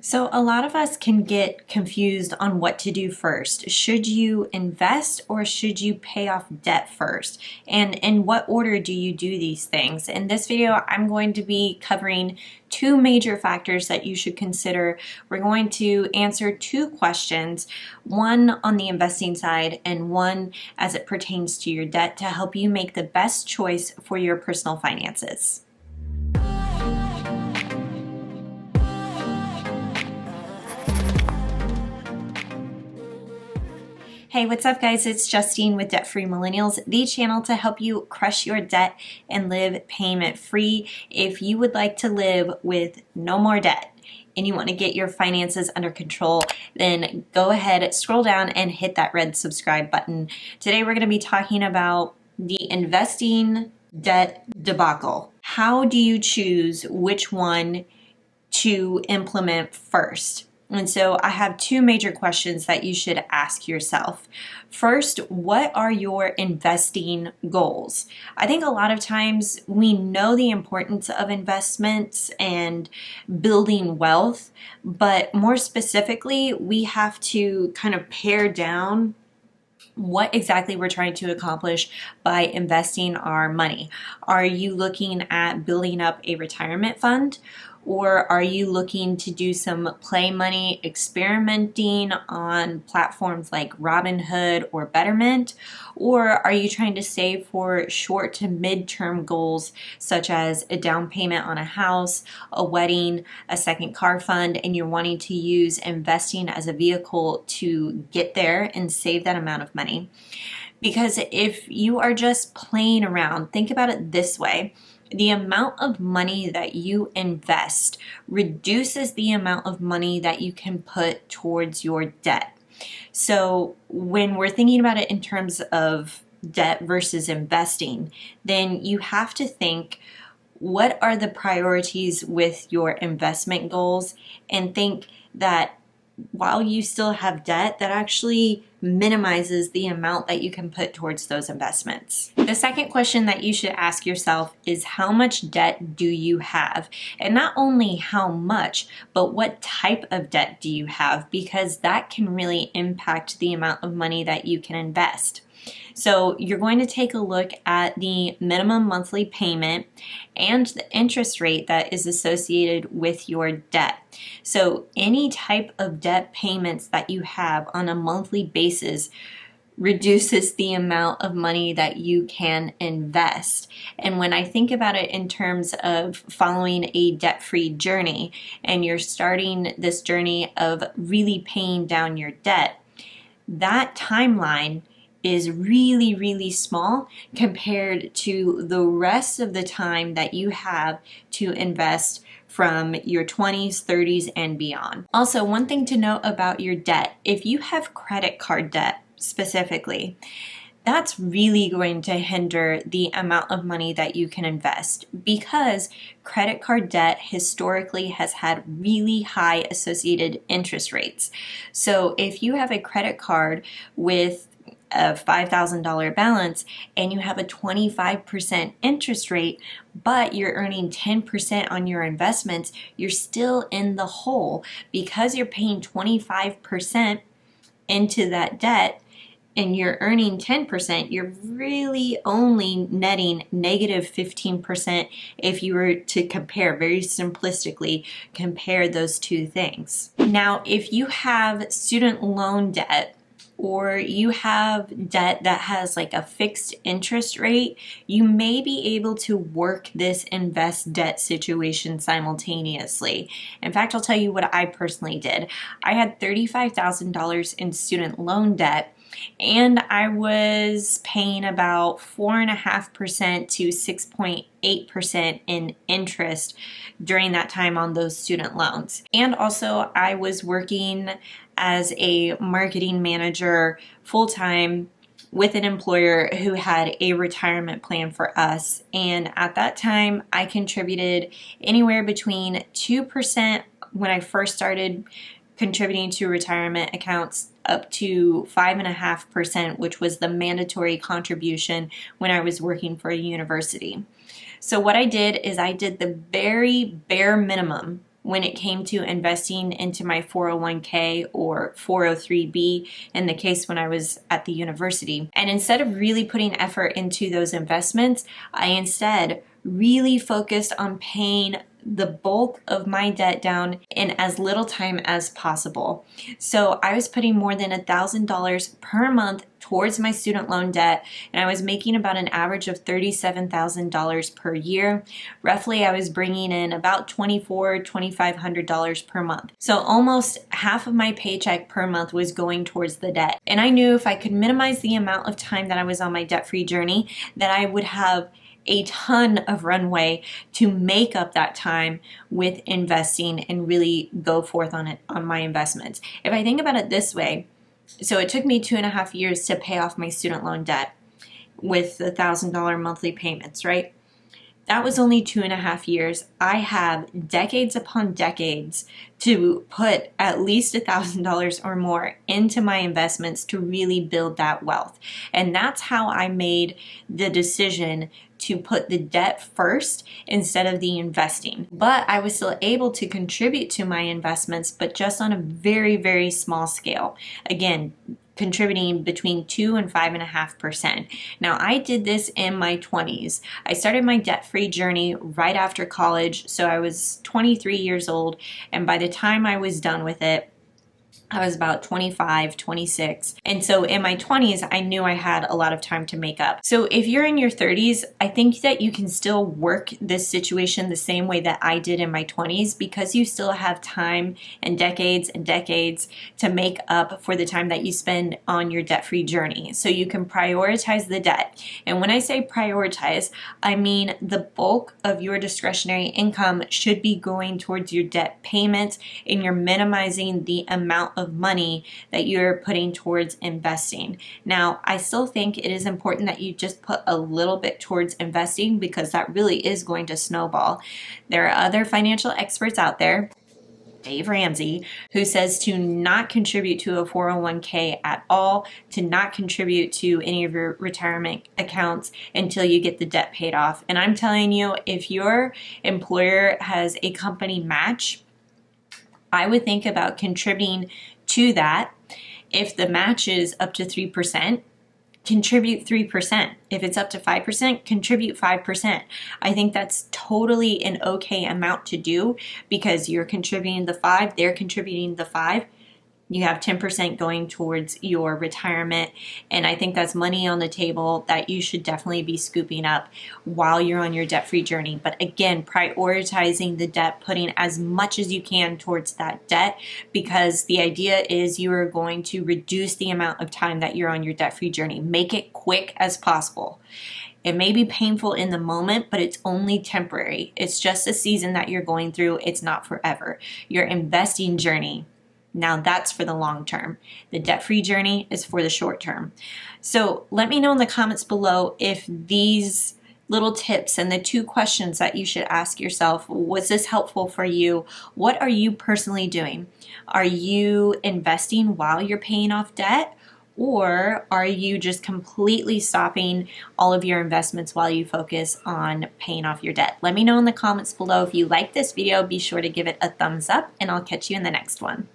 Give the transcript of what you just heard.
So a lot of us can get confused on what to do first. Should you invest or should you pay off debt first? And in what order do you do these things? In this video, I'm going to be covering two major factors that you should consider. We're going to answer two questions, one on the investing side and one as it pertains to your debt, to help you make the best choice for your personal finances. Hey, what's up guys? It's Justine with Debt Free Millennials, the channel to help you crush your debt and live payment free. If you would like to live with no more debt and you want to get your finances under control, then go ahead, scroll down and hit that red subscribe button. Today we're going to be talking about the investing debt debacle. How do you choose which one to implement first? And so I have two major questions that you should ask yourself. First, what are your investing goals? I think a lot of times we know the importance of investments and building wealth, but more specifically, we have to kind of pare down what exactly we're trying to accomplish by investing our money. Are you looking at building up a retirement fund? Or are you looking to do some play money experimenting on platforms like Robinhood or Betterment? Or are you trying to save for short to mid-term goals such as a down payment on a house, a wedding, a second car fund, and you're wanting to use investing as a vehicle to get there and save that amount of money? Because if you are just playing around, think about it this way. The amount of money that you invest reduces the amount of money that you can put towards your debt. So when we're thinking about it in terms of debt versus investing, then you have to think, what are the priorities with your investment goals? And think that while you still have debt, that actually minimizes the amount that you can put towards those investments. The second question that you should ask yourself is, how much debt do you have? And not only how much, but what type of debt do you have? Because that can really impact the amount of money that you can invest. So you're going to take a look at the minimum monthly payment and the interest rate that is associated with your debt. So any type of debt payments that you have on a monthly basis reduces the amount of money that you can invest. And when I think about it in terms of following a debt-free journey, and you're starting this journey of really paying down your debt, that timeline is really, really small compared to the rest of the time that you have to invest from your 20s, 30s, and beyond. Also, one thing to note about your debt, if you have credit card debt specifically, that's really going to hinder the amount of money that you can invest, because credit card debt historically has had really high associated interest rates. So if you have a credit card with a $5,000 balance and you have a 25% interest rate, but you're earning 10% on your investments, you're still in the hole because you're paying 25% into that debt and you're earning 10%, you're really only netting negative 15% if you were to compare, very simplistically, compare those two things. Now, if you have student loan debt, or you have debt that has like a fixed interest rate, you may be able to work this invest debt situation simultaneously. In fact, I'll tell you what I personally did. I had $35,000 in student loan debt, and I was paying about 4.5% to 6.8% in interest during that time on those student loans. And also I was working as a marketing manager full-time with an employer who had a retirement plan for us. And at that time, I contributed anywhere between 2% when I first started contributing to retirement accounts up to 5.5%, which was the mandatory contribution when I was working for a university. So what I did is I did the very bare minimum when it came to investing into my 401k or 403b in the case when I was at the university. And instead of really putting effort into those investments, I instead really focused on paying the bulk of my debt down in as little time as possible. So I was putting more than $1,000 per month towards my student loan debt, and I was making about an average of $37,000 per year. Roughly, I was bringing in about $2,500 per month. So almost half of my paycheck per month was going towards the debt. And I knew if I could minimize the amount of time that I was on my debt-free journey, that I would have a ton of runway to make up that time with investing and really go forth on my investments. If I think about it this way, so it took me 2.5 years to pay off my student loan debt with the $1,000 monthly payments, right? That was only 2.5 years. I have decades upon decades to put at least $1,000 or more into my investments to really build that wealth. And that's how I made the decision to put the debt first instead of the investing. But I was still able to contribute to my investments, but just on a very, very small scale. Again, contributing between 2 and 5.5%. Now, I did this in my 20s. I started my debt-free journey right after college, so I was 23 years old, and by the time I was done with it, I was about 25, 26. And so in my 20s, I knew I had a lot of time to make up. So if you're in your 30s, I think that you can still work this situation the same way that I did in my 20s, because you still have time and decades to make up for the time that you spend on your debt-free journey. So you can prioritize the debt. And when I say prioritize, I mean the bulk of your discretionary income should be going towards your debt payments, and you're minimizing the amount of money that you're putting towards investing. Now, I still think it is important that you just put a little bit towards investing, because that really is going to snowball. There are other financial experts out there, Dave Ramsey, who says to not contribute to a 401k at all, to not contribute to any of your retirement accounts until you get the debt paid off. And I'm telling you, if your employer has a company match, I would think about contributing to that. If the match is up to 3%, contribute 3%. If it's up to 5%, contribute 5%. I think that's totally an okay amount to do, because you're contributing the 5, they're contributing the 5. You have 10% going towards your retirement, and I think that's money on the table that you should definitely be scooping up while you're on your debt-free journey. But again, prioritizing the debt, putting as much as you can towards that debt, because the idea is you are going to reduce the amount of time that you're on your debt-free journey. Make it quick as possible. It may be painful in the moment, but it's only temporary. It's just a season that you're going through. It's not forever. Your investing journey, now that's for the long term. The debt-free journey is for the short term. So let me know in the comments below if these little tips and the 2 questions that you should ask yourself, was this helpful for you? What are you personally doing? Are you investing while you're paying off debt? Or are you just completely stopping all of your investments while you focus on paying off your debt? Let me know in the comments below. If you like this video, be sure to give it a thumbs up, and I'll catch you in the next one.